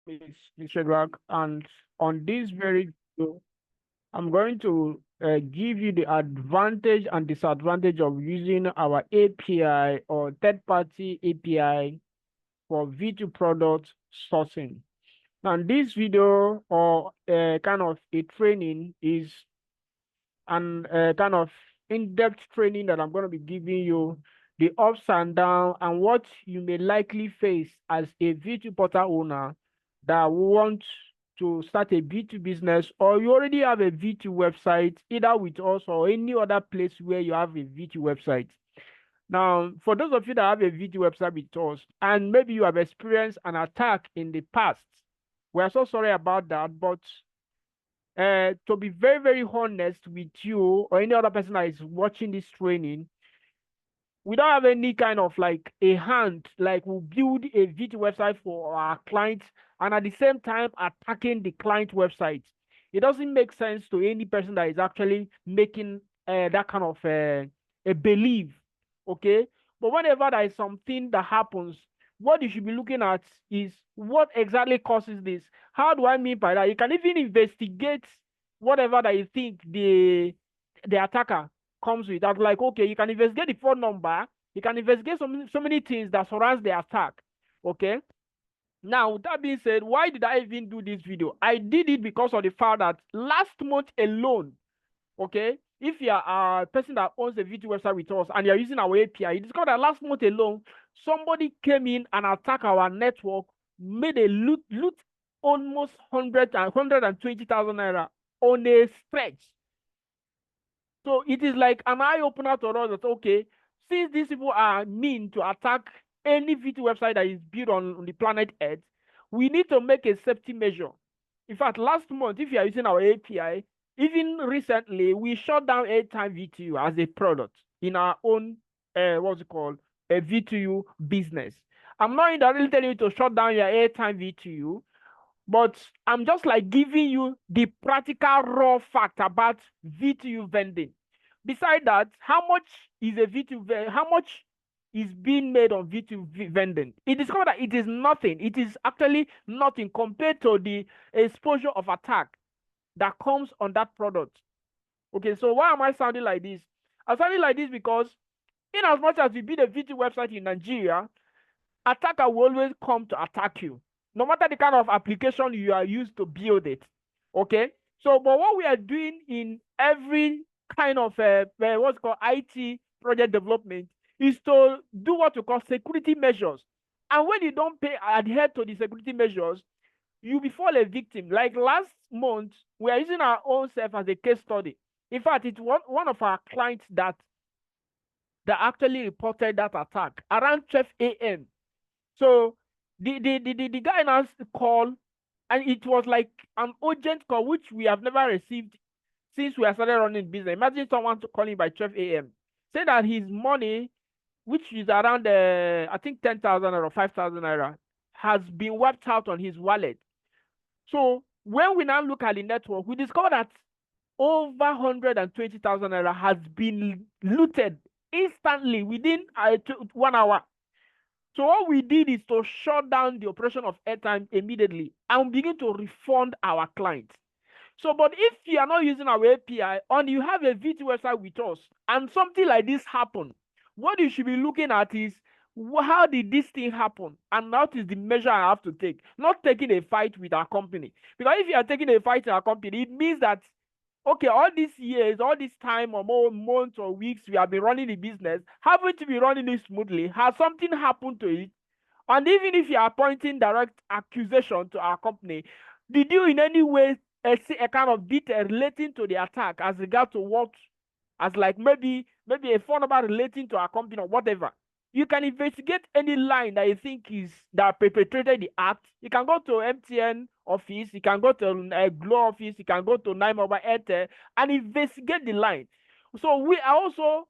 Is Mr. Drag, and on this very video, I'm going to give you the advantage and disadvantage of using our API or third-party API for V2 product sourcing. Now, this video or kind of a training is an kind of in-depth training that I'm going to be giving you the ups and downs and what you may likely face as a V2 portal owner that want to start a V2 business, or you already have a V2 website, either with us or any other place where you have a V2 website. Now, for those of you that have a V2 website with us, and maybe you have experienced an attack in the past, we are so sorry about that, but to be very, very honest with you or any other person that is watching this training, we don't have any kind of like a hand, like we'll build a VT website for our clients and at the same time attacking the client website. It doesn't make sense to any person that is actually making that kind of a belief, okay? But whenever there is something that happens, what you should be looking at is what exactly causes this. How do I mean by that? You can even investigate whatever that you think the attacker comes with. That's like, okay, you can investigate the phone number, you can investigate so many things that surrounds the attack. Okay. Now, with that being said, why did I even do this video? I did it because of the fact that last month alone, okay, if you are a person that owns a VTU website with us and you're using our API, you discovered that last month alone, somebody came in and attacked our network, made a loot almost 120,000 naira on a stretch. So it is like an eye-opener to us that, okay, since these people are mean to attack any VT website that is built on the planet Earth, we need to make a safety measure. In fact, last month, if you are using our API, even recently, we shut down Airtime VTU as a product in our own, what's it called, a VTU business. I'm not indirectly telling you to shut down your Airtime VTU, but I'm just like giving you the practical raw fact about VTU vending. Besides that, how much is a VTU? How much is being made on VTU vending? It discovered that it is nothing. It is actually nothing compared to the exposure of attack that comes on that product. Okay, so why am I sounding like this? I'm sounding like this because in as much as we build a VTU website in Nigeria, attacker will always come to attack you, no matter the kind of application you are used to build it. Okay, so but what we are doing in every kind of what's called IT project development is to do what we call security measures. And when you don't adhere to the security measures, you will fall a victim. Like last month, we are using our own self as a case study. In fact, it's one of our clients that actually reported that attack around 12 a.m. So the guy now called, and it was like an urgent call, which we have never received since we have started running business. Imagine someone calling by 12 a.m. Say that his money, which is around I think 10,000 or 5,000 naira, has been wiped out on his wallet. So when we now look at the network, we discover that over 120,000 naira has been looted instantly within 1 hour. So what we did is to shut down the operation of Airtime immediately and begin to refund our clients. So, but if you are not using our API and you have a VT website with us and something like this happen, what you should be looking at is how did this thing happen and what is the measure I have to take? Not taking a fight with our company. Because if you are taking a fight in our company, it means that, okay, all these years, all this time or more months or weeks we have been running the business, haven't we been running it smoothly? Has something happened to it? And even if you are pointing direct accusation to our company, did you in any way see a kind of detail relating to the attack as regard to what, as like maybe a phone number relating to our company or whatever? You can investigate any line that you think is that perpetrated the act. You can go to MTN office, you can go to Glow office, you can go to 9 Mobile Airtel and investigate the line. So we are also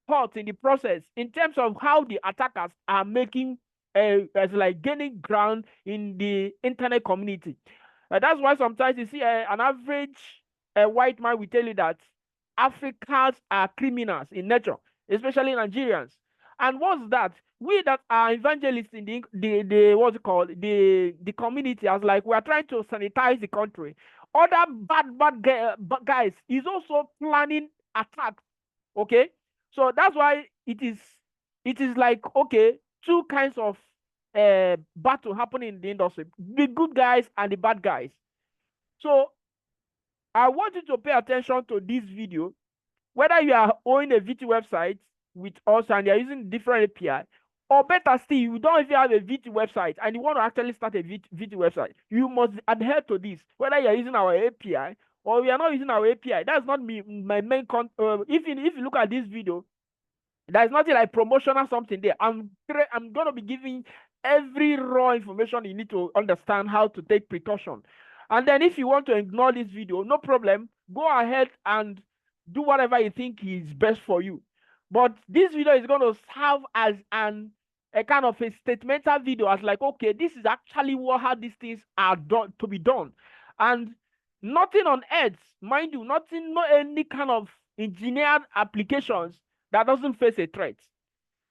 hot in the process in terms of how the attackers are making as like gaining ground in the internet community. That's why sometimes you see an average white man will tell you that Africans are criminals in nature, especially Nigerians. And what's that? we that are evangelists in the what's it called, the community, as like we are trying to sanitize the country, other bad guys is also planning attacks. Okay, so that's why it is like, okay, two kinds of battle happening in the industry: the good guys and the bad guys. So I want you to pay attention to this video. Whether you are owning a VT website with us and you're using different API, or better still, you don't even have a VT website and you want to actually start a VT website, you must adhere to this. Whether you're using our API or we are not using our API, that's not my main if you look at this video, there's nothing like promotional something there. I'm going to be giving every raw information you need to understand how to take precaution. And then if you want to ignore this video, no problem. Go ahead and do whatever you think is best for you. But this video is going to serve as a kind of a statemental video, as like, okay, this is actually how these things are done to be done. And nothing on earth, mind you, not any kind of engineered applications that doesn't face a threat.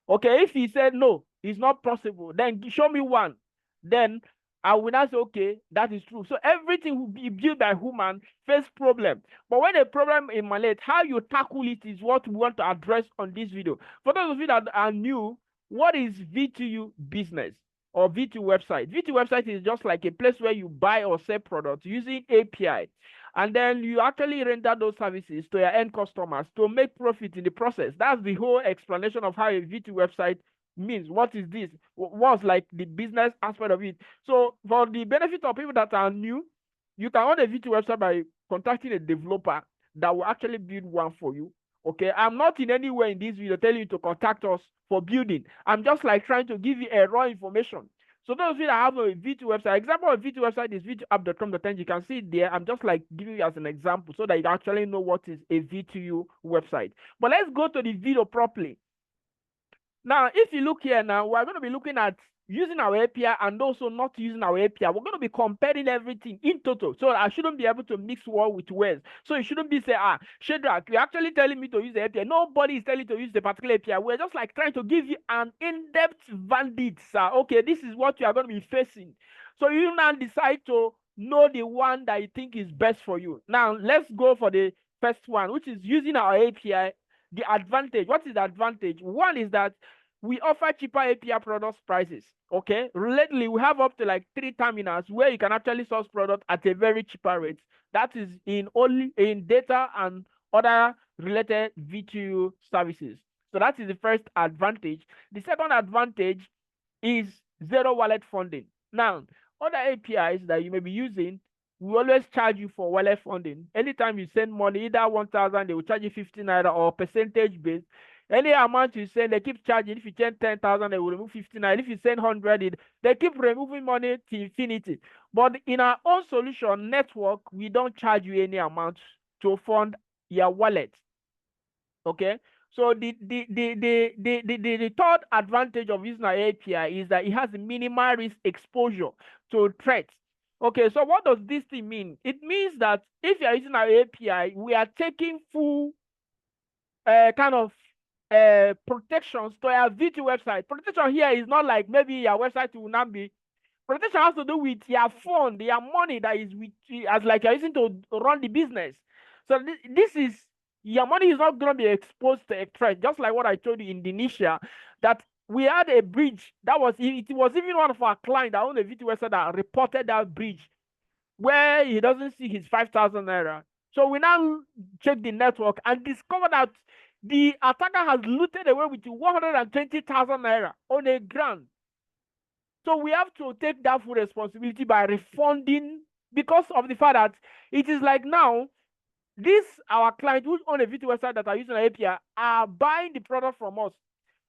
Okay, if he said no, it's not possible, then show me one. Then I will not say, okay, that is true. So everything will be built by human face problem. But when a problem emanates, how you tackle it is what we want to address on this video. For those of you that are new, what is VTU Business or VTU website? VTU website is just like a place where you buy or sell products using API. And then you actually render those services to your end customers to make profit in the process. That's the whole explanation of how a VTU website means. What is this? What's like the business aspect of it? So for the benefit of people that are new, you can own a VTU website by contacting a developer that will actually build one for you. Okay, I'm not in any way in this video telling you to contact us for building. I'm just like trying to give you a raw information. So those of you that have a VTU website, example of VTU website is VTUapp.com.ng. You can see it there. I'm just like giving you as an example so that you actually know what is a VTU website. But let's go to the video properly. Now, if you look here now, we're going to be looking at using our API and also not using our API. We're going to be comparing everything in total. So I shouldn't be able to mix word with words. So you shouldn't be saying, Shadrach, you're actually telling me to use the API. Nobody is telling you to use the particular API. We're just like trying to give you an in-depth verdict, sir. Okay, this is what you are going to be facing. So you now decide to know the one that you think is best for you. Now, let's go for the first one, which is using our API. The advantage. What is the advantage? One is that we offer cheaper API products prices. Okay, lately we have up to like 3 terminals where you can actually source product at a very cheaper rate. That is only in data and other related VTU services. So that is the first advantage. The second advantage is zero wallet funding. Now, other APIs that you may be using we always charge you for wallet funding. Anytime you send money, either 1,000, they will charge you 50 naira or percentage based. Any amount you send, they keep charging. If you send 10,000, they will remove 50 naira. If you send 100, they keep removing money to infinity. But in our own solution network, we don't charge you any amount to fund your wallet. Okay. So the third advantage of using our API is that it has minimal risk exposure to threats. Okay, so what does this thing mean? It means that if you are using our API, we are taking full kind of protections to our VTU website. Protection here is not like maybe your website will not be. Protection has to do with your fund, your money that is with as like you're using to run the business. So this is your money is not going to be exposed to a threat, just like what I told you in the initial that we had a breach that was even one of our clients that owned a VTU website that reported that breach where he doesn't see his 5,000 naira. So we now check the network and discover that the attacker has looted away with 120,000 naira on a grant. So we have to take that full responsibility by refunding because of the fact that it is like now our clients who own a VTU website that are using an API are buying the product from us.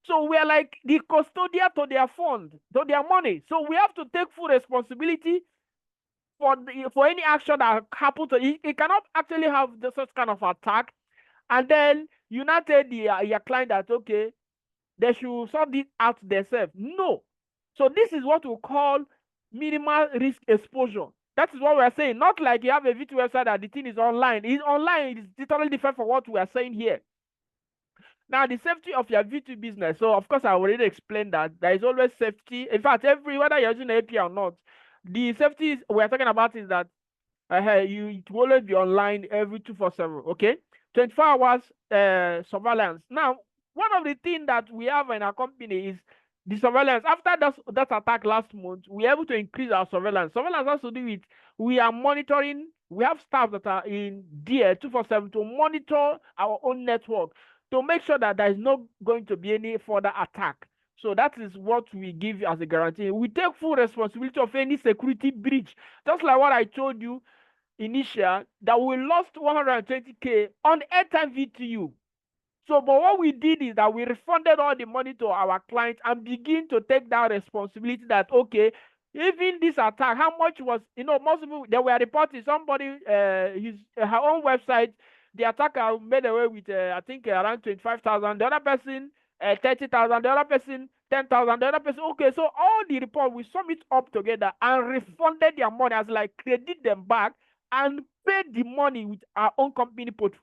So we are like the custodian to their fund, to their money. So we have to take full responsibility for any action that happens to it. It cannot actually have such kind of attack. And then you not tell your client that, okay, they should sort this out themselves. No. So this is what we call minimal risk exposure. That is what we are saying. Not like you have a VTU website that the thing is online. It's online. It's totally different from what we are saying here. Now, the safety of your VTU business. So, of course, I already explained that there is always safety. In fact, whether you're using API or not, the safety we're talking about is that it will always be online every 247. Okay, 24 hours surveillance. Now, one of the things that we have in our company is the surveillance. After that attack last month, we're able to increase our surveillance. Surveillance has to do with we are monitoring. We have staff that are in there 247 to monitor our own network to make sure that there is not going to be any further attack. So that is what we give as a guarantee. We take full responsibility of any security breach. Just like what I told you initial, that we lost 120K on Airtime VTU. So, but what we did is that we refunded all the money to our clients and begin to take that responsibility that, okay, even this attack, how much was, most people, they were reporting somebody, her own website, the attacker made away with, I think, around 25,000, the other person, 30,000, the other person, 10,000, the other person. Okay, so all the report, we sum it up together and refunded their money as like credit them back and paid the money with our own company post.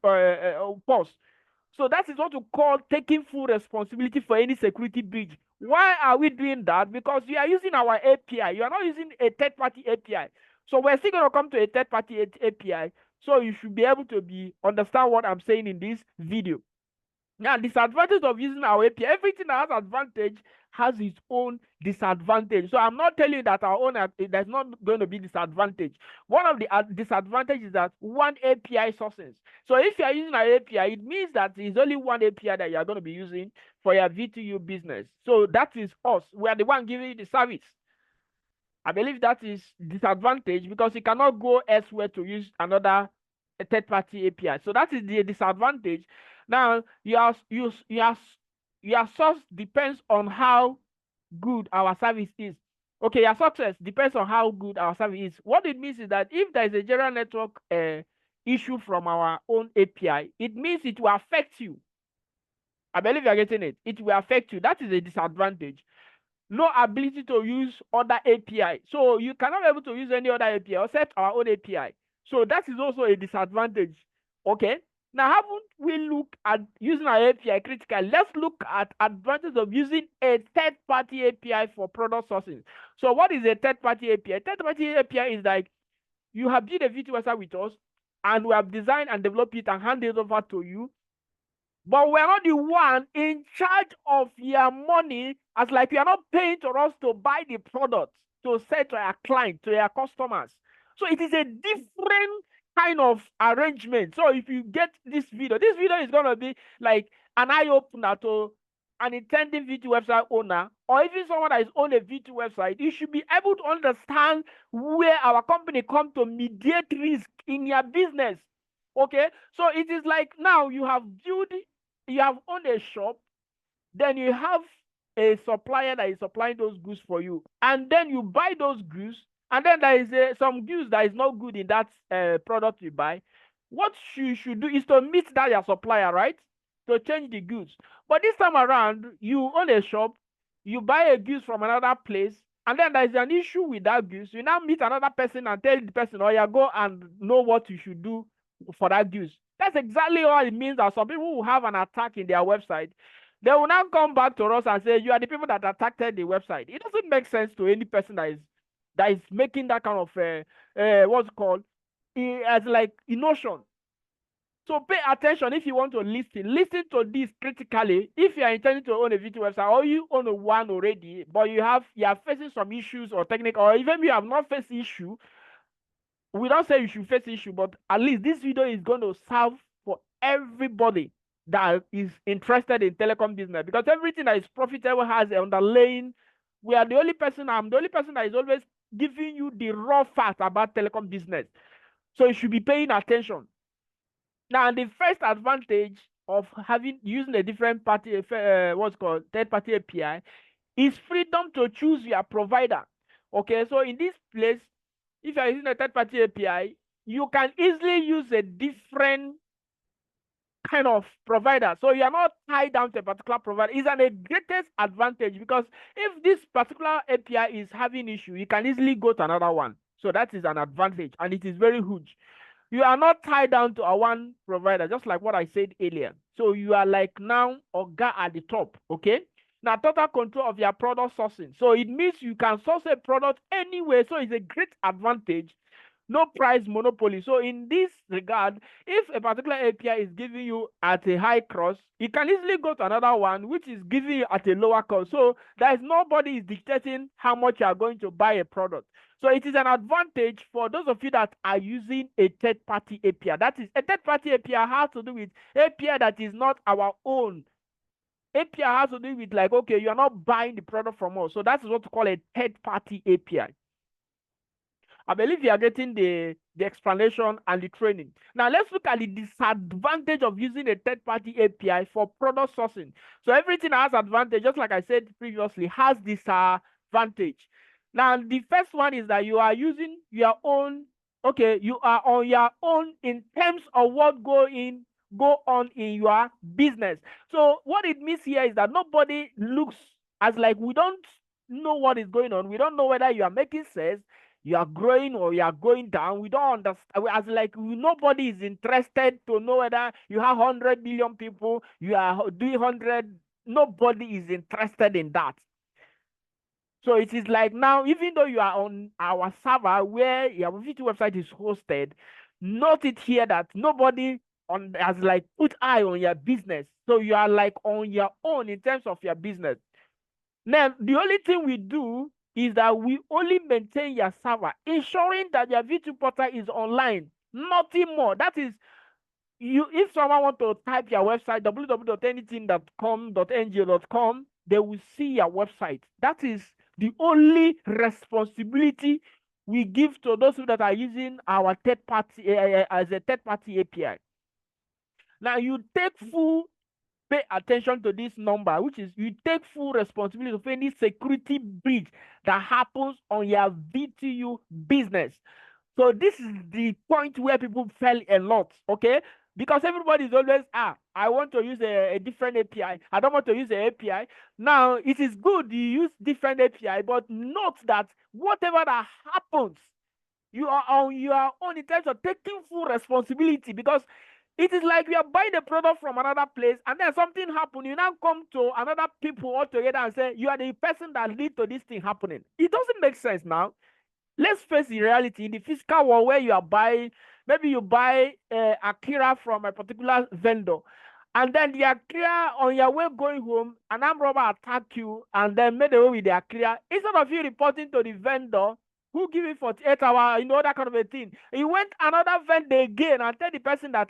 So that is what we call taking full responsibility for any security breach. Why are we doing that? Because we are using our API. You are not using a third-party API. So we're still going to come to a third-party API. So you should be able to understand what I'm saying in this video. Now, disadvantage of using our API, everything that has advantage has its own disadvantage. So I'm not telling you that our own, there's not going to be disadvantage. One of the disadvantages is that one API sources. So if you are using our API, it means that it's only one API that you are going to be using for your VTU business. So that is us. We are the one giving you the service. I believe that is disadvantage because you cannot go elsewhere to use another third-party API. So that is the disadvantage. Now, your source depends on how good our service is. Okay, your success depends on how good our service is. What it means is that if there is a general network issue from our own API, it means it will affect you. I believe you are getting it. It will affect you. That is a disadvantage. No ability to use other API. So you cannot be able to use any other API except our own API. So that is also a disadvantage. Okay. Now, haven't we looked at using our API critically? Let's look at advantages of using a third-party API for product sourcing. So what is a third-party API? Third-party API is like you have built a VTU website with us, and we have designed and developed it and handed it over to you. But we're not the one in charge of your money, as like you are not paying to us to buy the product to sell to your client, to your customers. So it is a different kind of arrangement. So if you get this video is going to be like an eye-opener to an intending VTU website owner, or even someone that is on a VTU website. You should be able to understand where our company comes to mediate risk in your business. Okay, so it is like now you have owned a shop, then you have a supplier that is supplying those goods for you, and then you buy those goods, and then there is some goods that is not good in that product you buy. What you should do is to meet that your supplier, right? To change the goods. But this time around, you own a shop, you buy a goods from another place, and then there is an issue with that goods. You now meet another person and tell the person, oh, yeah, go and know what you should do for that goods. That's exactly what it means that some people will have an attack in their website. They will now come back to us and say, you are the people that attacked the website. It doesn't make sense to any person that is making that kind of what's called as like notion. So pay attention if you want to listen. Listen to this critically. If you are intending to own a VTU website, or you own one already, but you are facing some issues or technical, or even you have not faced issue, we don't say you should face issue, but at least this video is going to serve for everybody that is interested in telecom business, because everything that is profitable has an underlying. I'm the only person that is always giving you the raw facts about telecom business. So you should be paying attention. Now, the first advantage of using a different party, what's called third-party API, is freedom to choose your provider. Okay, so in this place, if you are using a third-party API, you can easily use a different kind of provider. So you are not tied down to a particular provider. It's a greatest advantage, because if this particular API is having issue, you can easily go to another one. So that is an advantage, and it is very huge. You are not tied down to a one provider, just like what I said earlier. So you are like now Oga at the top, okay? Now total control of your product sourcing. So it means you can source a product anywhere. So it's a great advantage. No price monopoly. So in this regard, if a particular API is giving you at a high cost, you can easily go to another one which is giving you at a lower cost. So there is nobody is dictating how much you are going to buy a product. So it is an advantage for those of you that are using a third-party API. That is, a third-party API has to do with API that is not our own. API has to do with like, okay, you are not buying the product from us. So that is what we call a third-party API. I believe you are getting the explanation and the training. Now let's look at the disadvantage of using a third-party API for product sourcing. So everything has advantage, just like I said previously, has disadvantage. Now the first one is that you are using your own, okay, you are on your own in terms of what go on in your business. So what it means here is that nobody looks as like we don't know what is going on. We don't know whether you are making sense, you are growing or you are going down. We don't understand. As like nobody is interested to know whether you have 100 million people, you are doing 100. Nobody is interested in that. So it is like now, even though you are on our server where your VTU website is hosted, note it here that nobody has like put eye on your business. So you are like on your own in terms of your business. Now, the only thing we do is that we only maintain your server, ensuring that your VTU portal is online, nothing more. That is, if someone want to type your website, www.anything.com.ngo.com, they will see your website. That is the only responsibility we give to those that are using our third party as a third party API. Now you pay attention to this number, which is you take full responsibility of any security breach that happens on your VTU business. So this is the point where people fail a lot, okay? Because everybody is always, I want to use a different API. I don't want to use the API. Now, it is good you use different API, but note that whatever that happens, you are on your own in terms of taking full responsibility, because it is like you are buying the product from another place and then something happens. You now come to another people altogether and say you are the person that lead to this thing happening. It doesn't make sense now. Let's face the reality. In the physical world where you are buying, maybe you buy Akira from a particular vendor, and then the Akira on your way going home, an armed robber attack you and then made away with the Akira. Instead of you reporting to the vendor who give you 48 hours, that kind of a thing, you went another vendor again and tell the person that,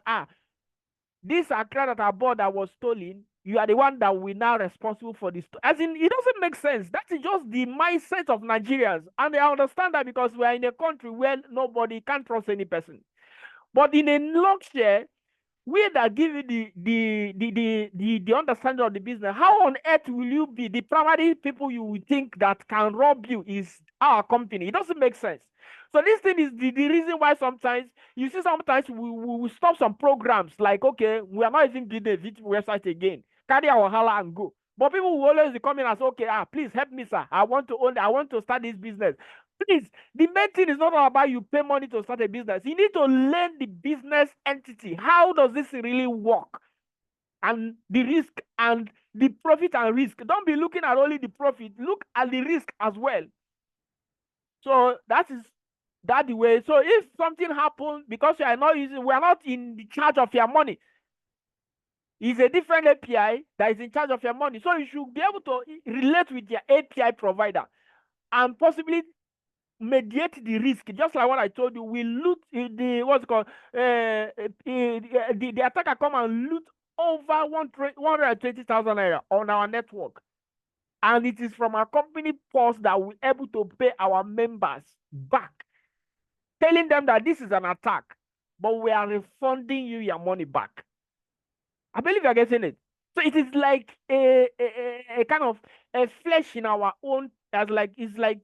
this Akira that I bought that was stolen, you are the one that will now responsible for this. As in, it doesn't make sense. That is just the mindset of Nigerians. And I understand that because we are in a country where nobody can trust any person. But in a nutshell, we that give you the understanding of the business, how on earth will you be the primary people you would think that can rob you is our company? It doesn't make sense. So this thing is the reason why sometimes you see we stop some programs like, okay, we are not even building a VTU website again. Carry our hala and go. But people will always be coming and say, okay, please help me, sir. I want to start this business. Please, the main thing is not all about you pay money to start a business. You need to learn the business entity. How does this really work? And the risk and the profit and risk. Don't be looking at only the profit. Look at the risk as well. So that the way. So if something happens because we are not in the charge of your money. It's a different API that is in charge of your money. So you should be able to relate with your API provider and possibly mediate the risk. Just like what I told you, we loot the the attacker come and loot over 120,000 naira on our network, and it is from our company purse that we're able to pay our members back, telling them that this is an attack, but we are refunding you your money back. I believe you're getting it. So it is like a kind of a flesh in our own, it's like,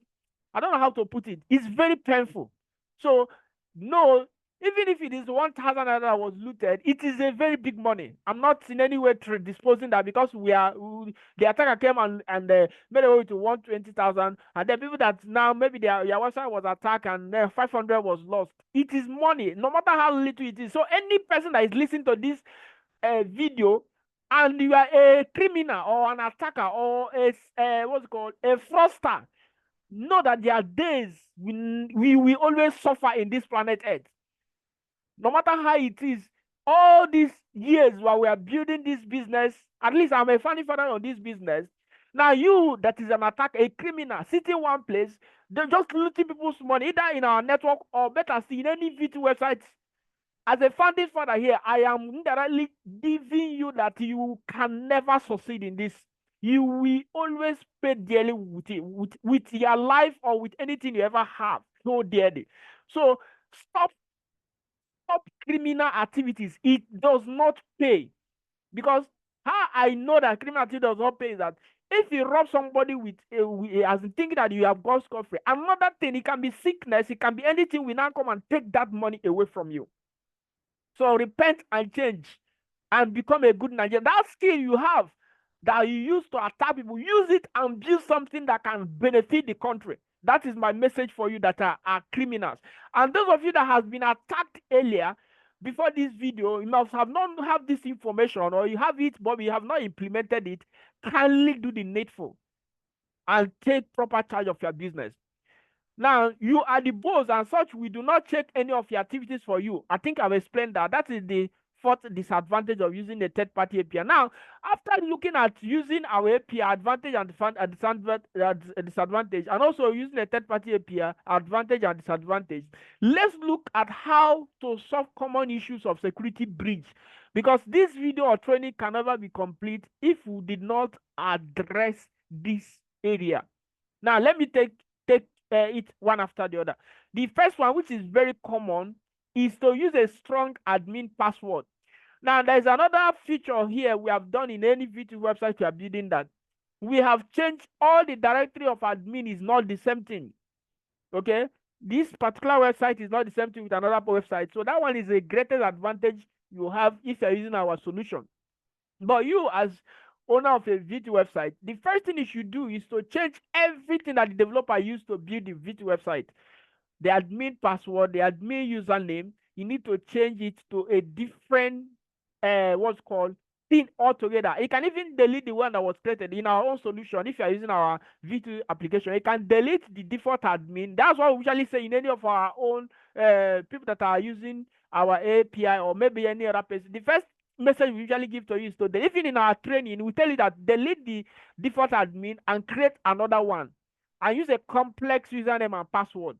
I don't know how to put it. It's very painful. So no, Even if it is 1,000 naira that was looted, it is a very big money. I'm not in any way disposing that, because the attacker came and made away to 120,000, and then people that now maybe their website was attacked and 500 was lost. It is money, no matter how little it is. So any person that is listening to this video, and you are a criminal or an attacker or what's it called, a fraudster, know that there are days we will always suffer in this planet Earth. No matter how it is, all these years while we are building this business, at least I'm a founding father on this business. Now you that is an attacker, a criminal, sitting one place, they're just looting people's money, either in our network or better still in any VTU websites. As a founding father here, I am indirectly giving you that you can never succeed in this. You will always pay dearly with it, with your life or with anything you ever have, so dearly. So stop criminal activities. It does not pay. Because how I know that criminal activity does not pay is that if you rob somebody with as in thinking that you have gone scot-free, another thing, it can be sickness, it can be anything, will now come and take that money away from you. So repent and change and become a good Nigerian. That skill you have that you use to attack people, use it and build something that can benefit the country. That is my message for you that are criminals. And those of you that has been attacked earlier, before this video, you must have not have this information, or you have it but you have not implemented it. Kindly do the needful and take proper charge of your business. Now, you are the boss and such, we do not check any of your activities for you. I think I've explained that. That is the fourth disadvantage of using a third-party API. Now, after looking at using our API advantage and disadvantage, and also using a third-party API advantage and disadvantage, let's look at how to solve common issues of security breach. Because this video or training can never be complete if we did not address this area. Now, let me take it one after the other. The first one, which is very common, is to use a strong admin password. Now, there's another feature here we have done in any VTU website we are building, that we have changed all the directory of admin is not the same thing. Okay, this particular website is not the same thing with another website. So that one is a greatest advantage you have if you're using our solution. But you, as owner of a VTU website, the first thing you should do is to change everything that the developer used to build the VTU website. The admin password, the admin username, you need to change it to a different what's called thing altogether. You can even delete the one that was created in our own solution. If you are using our VTU application, you can delete the default admin. That's what we usually say in any of our own people that are using our API, or maybe any other person. The first message we usually give to you is to delete. Even in our training, we tell you that delete the default admin and create another one, and use a complex username and password.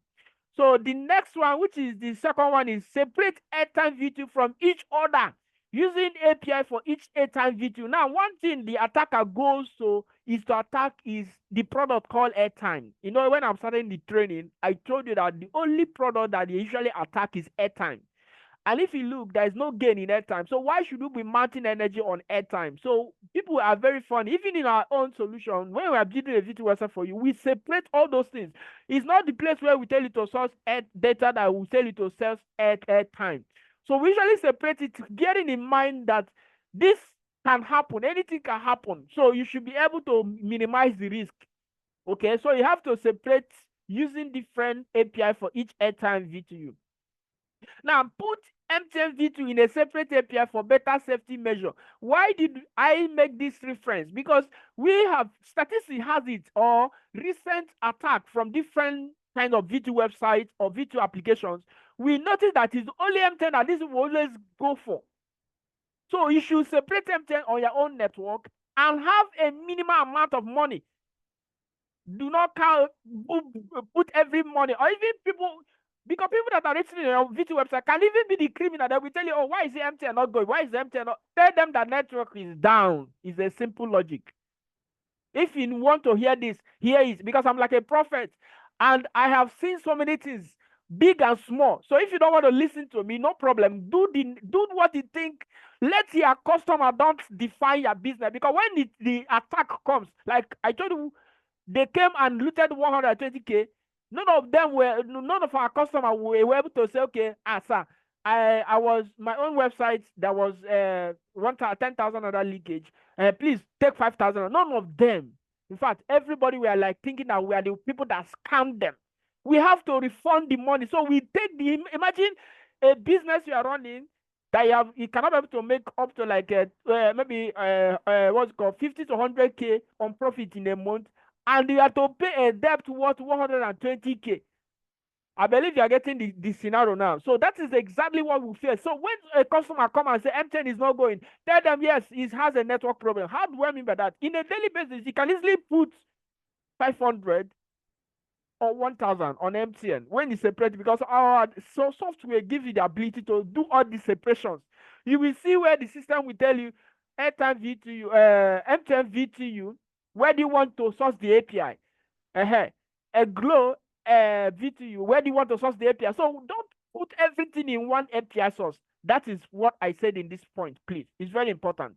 So the next one, which is the second one, is separate Airtime VTU from each other using API for each Airtime VTU. Now, one thing the attacker goes to is to attack is the product called Airtime. You know, when I'm starting the training, I told you that the only product that they usually attack is Airtime. And if you look, there is no gain in Airtime. So why should we be mounting energy on Airtime? So people are very funny. Even in our own solution, when we are building a VTU website for you, we separate all those things. It's not the place where we tell you to source data that we tell you to source Airtime. So we usually separate it, bearing in mind that this can happen. Anything can happen. So you should be able to minimize the risk. Okay, so you have to separate using different API for each Airtime VTU. Now, put MTN VTU in a separate API for better safety measure. Why did I make this reference? Because we have, statistics has it, or recent attack from different kind of VTU websites or VTU applications. We notice that it's only MTN that this will always go for. So you should separate MTN on your own network and have a minimal amount of money. Do not count, put every money, or even people, because people that are written in your VTU website can even be the criminal that will tell you, oh, why is the MTN not going? Why is the MTN not? Tell them that network is down. It's a simple logic. If you want to hear this, here is, because I'm like a prophet and I have seen so many things, big and small. So if you don't want to listen to me, no problem. Do what you think. Let your customer don't define your business, because when the attack comes, like I told you, they came and looted 120K. None of our customers were able to say, okay, sir, I was my own website that was 10,000 other leakage. Please take 5,000. None of them. In fact, everybody were like thinking that we are the people that scammed them. We have to refund the money. So we take the imagine a business you are running that you cannot be able to make up to like maybe what's it called 50 to 100K on profit in a month, and you have to pay a debt worth 120K. I believe you are getting the scenario now. So that is exactly what we face. So when a customer come and say MTN is not going, tell them yes, it has a network problem. How do I mean by that? In a daily basis, you can easily put 500 or 1,000 on MTN when you separate, because our software gives you the ability to do all the separations. You will see where the system will tell you Airtime VTU, MTN VTU, where do you want to source the API? A Glow VTU, where do you want to source the API? So don't put everything in one API source. That is what I said in this point, please. It's very important.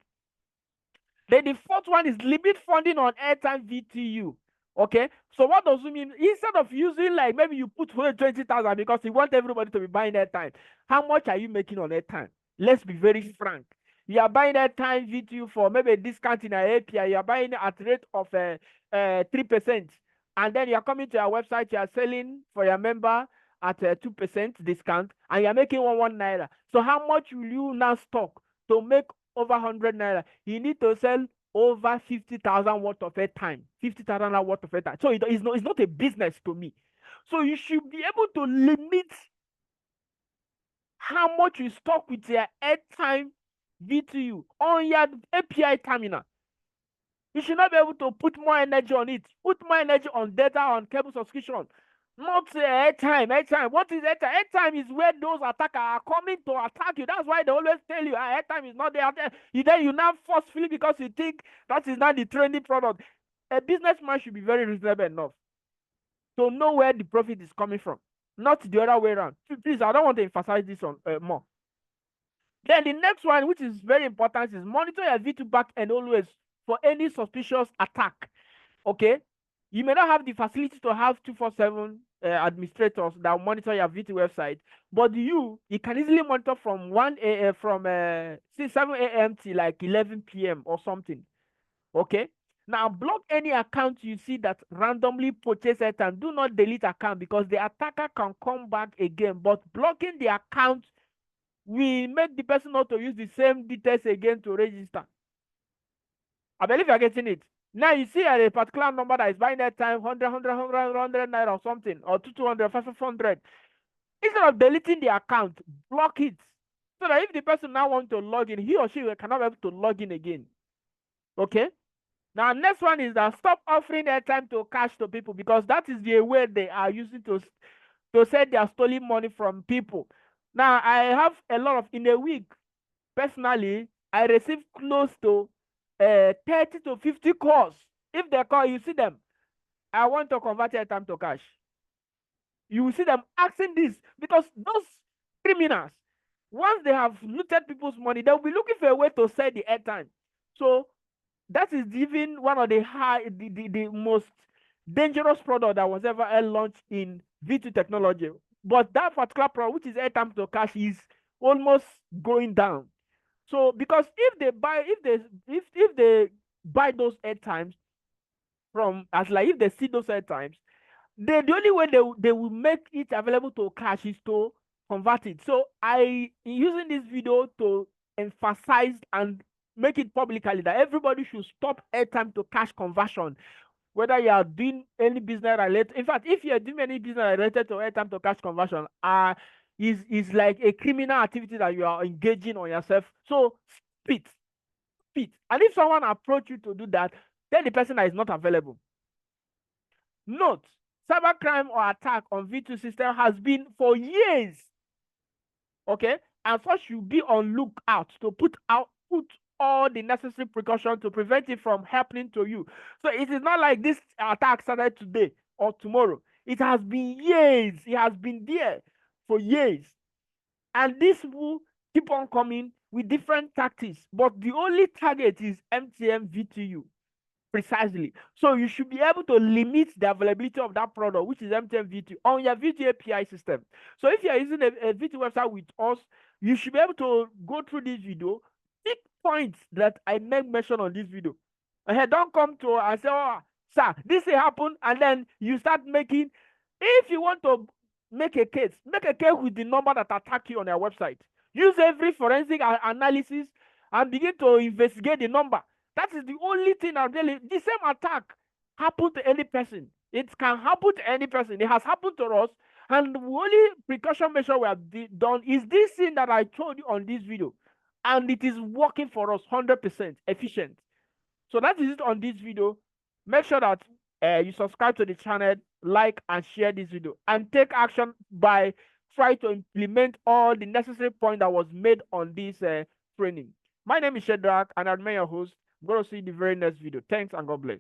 Then the fourth one is limit funding on Airtime VTU. Okay, so what does it mean? Instead of using like maybe you put 20,000 because you want everybody to be buying Airtime, how much are you making on Airtime? Let's be very frank. You are buying Airtime VTU for maybe a discount in an API. You are buying it at the rate of 3%, and then you are coming to our website. You are selling for your member at 2% discount, and you are making 1 naira. So how much will you now stock to make over 100 naira? You need to sell over 50,000 worth of airtime, 50,000 worth of airtime. So it's not a business to me. So you should be able to limit how much you stock with your airtime VTU on your API terminal. You should not be able to put more energy on it. Put more energy on data, on cable subscription. Not airtime. Airtime. What is airtime? Airtime is where those attackers are coming to attack you. That's why they always tell you airtime is not there. You now forcefully, because you think that is not the trending product. A businessman should be very reasonable enough to know where the profit is coming from, not the other way around. Please, I don't want to emphasize this on more. Then the next one, which is very important, is monitor your V2 backend always for any suspicious attack. Okay, you may not have the facility to have 247 administrators that monitor your VT website, but you can easily monitor from 7 a.m. to like 11 p.m. or something. Okay, now block any account you see that randomly purchase airtime. Do not delete account, because the attacker can come back again, but blocking the account will make the person not to use the same details again to register. I believe you're getting it. Now you see a particular number that is buying that time 100 naira or something, or 200, 500. Instead of deleting the account, block it, so that if the person now wants to log in, he or she cannot be able to log in again. Okay. Now next one is that stop offering airtime to cash to people, because that is the way they are using to send their stolen money from people. Now I have a lot of, in a week, personally, I receive close to 30 to 50 calls. If they call, you see them, I want to convert airtime to cash. You will see them asking this, because those criminals, once they have looted people's money, they'll be looking for a way to sell the airtime. So that is even one of the most dangerous product that was ever launched in VTU technology. But that particular product, which is airtime to cash, is almost going down. So because if they buy those airtimes from as like, if they see those airtimes, the only way they will make it available to cash is to convert it. So I using this video to emphasize and make it publicly that everybody should stop airtime to cash conversion, whether you are doing any business related. In fact, if you are doing any business related to airtime to cash conversion, is like a criminal activity that you are engaging on yourself. So speed. And if someone approach you to do that, tell the person that is not available. Note, cybercrime or attack on VTU system has been for years. Okay, and such should be on lookout to put all the necessary precautions to prevent it from happening to you. So it is not like this attack started today or tomorrow. It has been years. It has been there for years. And this will keep on coming with different tactics. But the only target is MTN VTU. Precisely. So you should be able to limit the availability of that product, which is MTN VTU, on your VTU API system. So if you are using a VTU website with us, you should be able to go through this video, pick points that I make mention on this video. And don't come to and say, oh, sir, this will happen, and then you start making. If you want to make a case with the number that attack you on your website. Use every forensic analysis and begin to investigate the number. That is the only thing that really, the same attack happen to any person. It can happen to any person. It has happened to us. And the only precaution measure we have done is this thing that I told you on this video. And it is working for us 100% efficient. So that is it on this video. Make sure that you subscribe to the channel, like and share this video, and take action by trying to implement all the necessary points that was made on this training. My name is Shedrack, and I'm your host. I'm going to see you in the very next video. Thanks and God bless.